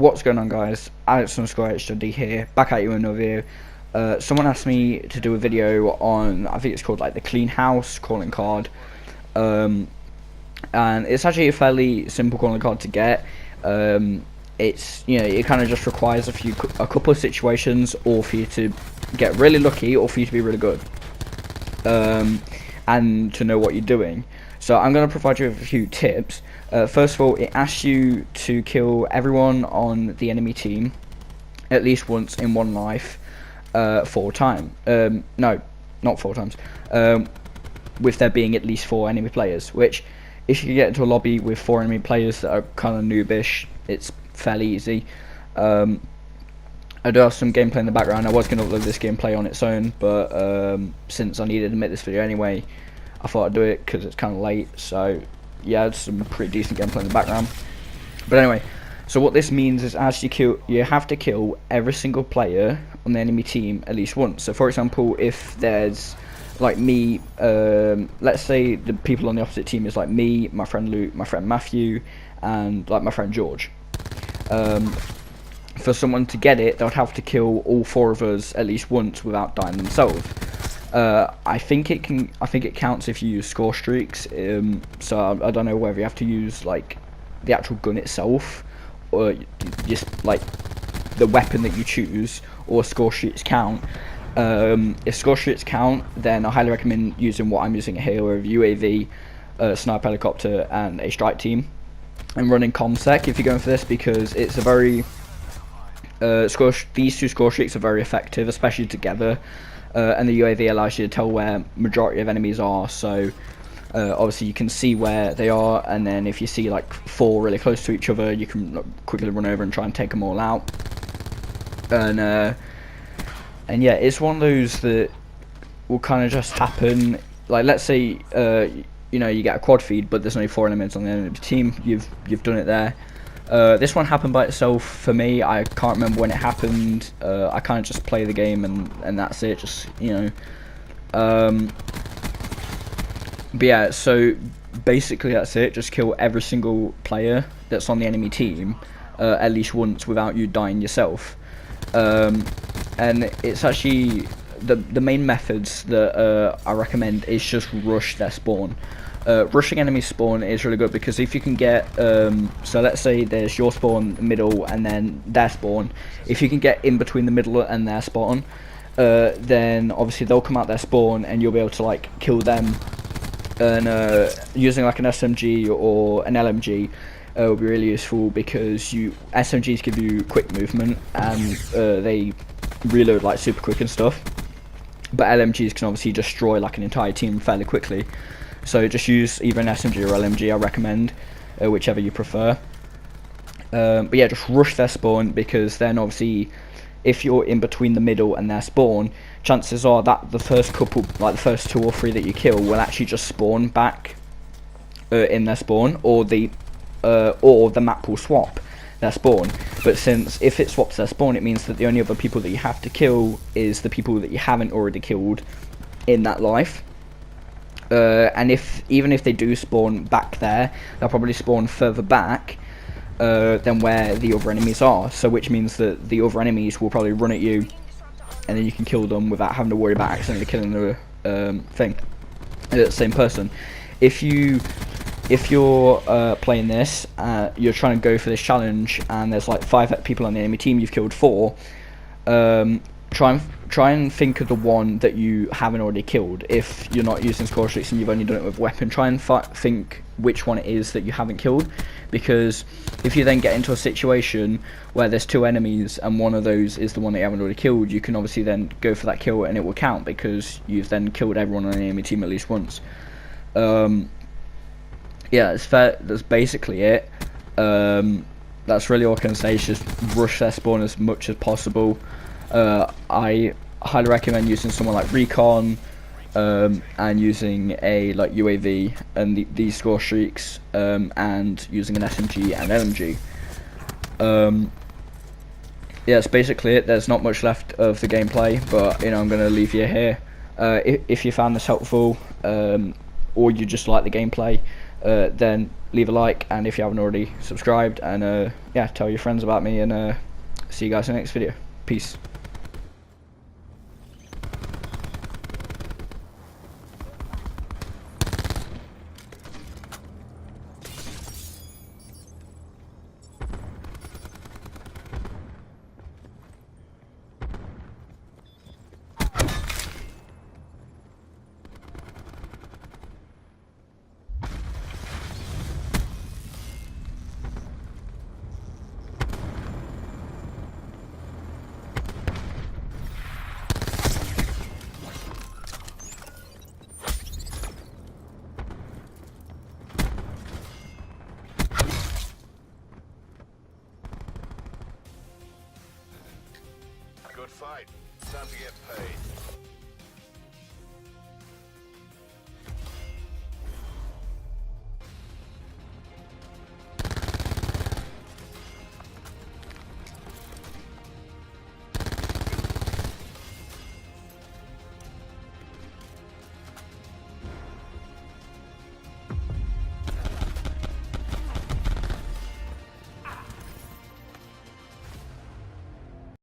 What's going on, guys? Alex_HWD here, back at you with another video. Someone asked me to do a video on, I think it's called like the Clean House calling card, and it's actually a fairly simple calling card to get. It's, you know, it kind of just requires a couple of situations, or for you to get really lucky, or for you to be really good, and to know what you're doing. So I'm going to provide you with a few tips. First of all, it asks you to kill everyone on the enemy team at least once in one life, 4 times. No, not 4 times. With there being at least 4 enemy players, which, if you can get into a lobby with 4 enemy players that are kind of noobish, it's fairly easy. I do have some gameplay in the background. I was going to upload this gameplay on its own, but since I needed to make this video anyway, I thought I'd do it because it's kind of late. So yeah, it's some pretty decent gameplay in the background. But anyway, so what this means is as you have to kill every single player on the enemy team at least once. So for example, if there's like me, let's say the people on the opposite team is like me, my friend Luke, my friend Matthew, and like my friend George. For someone to get it, they would have to kill all 4 of us at least once without dying themselves. I think it counts if you use score streaks. So I don't know whether you have to use like the actual gun itself, or just like the weapon that you choose, or score streaks count. If score streaks count, then I highly recommend using what I'm using here, with UAV, sniper helicopter, and a strike team, and running ComSec if you're going for this, because it's a very these 2 score streaks are very effective, especially together. And the UAV allows you to tell where majority of enemies are, so obviously you can see where they are, and then if you see like 4 really close to each other, you can quickly run over and try and take them all out. And yeah, it's one of those that will kind of just happen. Like, let's say you know, you get a quad feed, but there's only 4 enemies on the enemy team. You've done it there. This one happened by itself for me. I can't remember when it happened. I kind of just play the game and that's it. Just, you know. But yeah, so basically that's it. Just kill every single player that's on the enemy team at least once without you dying yourself. And it's actually the main methods that I recommend is just rush their spawn. Rushing enemy spawn is really good, because if you can get so let's say there's your spawn, middle, and then their spawn. If you can get in between the middle and their spawn, then obviously they'll come out their spawn and you'll be able to like kill them. And using like an SMG or an LMG will be really useful, because SMGs give you quick movement, and they reload like super quick and stuff, but LMGs can obviously destroy like an entire team fairly quickly. So just use either an SMG or LMG, I recommend, whichever you prefer. But yeah, just rush their spawn, because then obviously if you're in between the middle and their spawn, chances are that the first couple, like the first 2 or 3 that you kill, will actually just spawn back in their spawn, or the map will swap their spawn. But since if it swaps their spawn, it means that the only other people that you have to kill is the people that you haven't already killed in that life. And even if they do spawn back there, they'll probably spawn further back than where the other enemies are. So which means that the other enemies will probably run at you, and then you can kill them without having to worry about accidentally killing the same person. If you're playing this, you're trying to go for this challenge, and there's like 5 people on the enemy team, you've killed 4. Try and think of the one that you haven't already killed. If you're not using score streaks and you've only done it with weapon, try and think which one it is that you haven't killed, because if you then get into a situation where there's 2 enemies and one of those is the one that you haven't already killed, you can obviously then go for that kill and it will count, because you've then killed everyone on the enemy team at least once. Yeah, it's fair. That's basically it. That's really all I can say, is just rush their spawn as much as possible. I highly recommend using someone like Recon, and using a like UAV and these score streaks, and using an SMG and LMG. Yeah, that's basically it. There's not much left of the gameplay, but you know, I'm gonna leave you here. If you found this helpful, or you just like the gameplay, then leave a like, and if you haven't already, subscribed, and yeah, tell your friends about me, and see you guys in the next video. Peace. Good fight. Time to get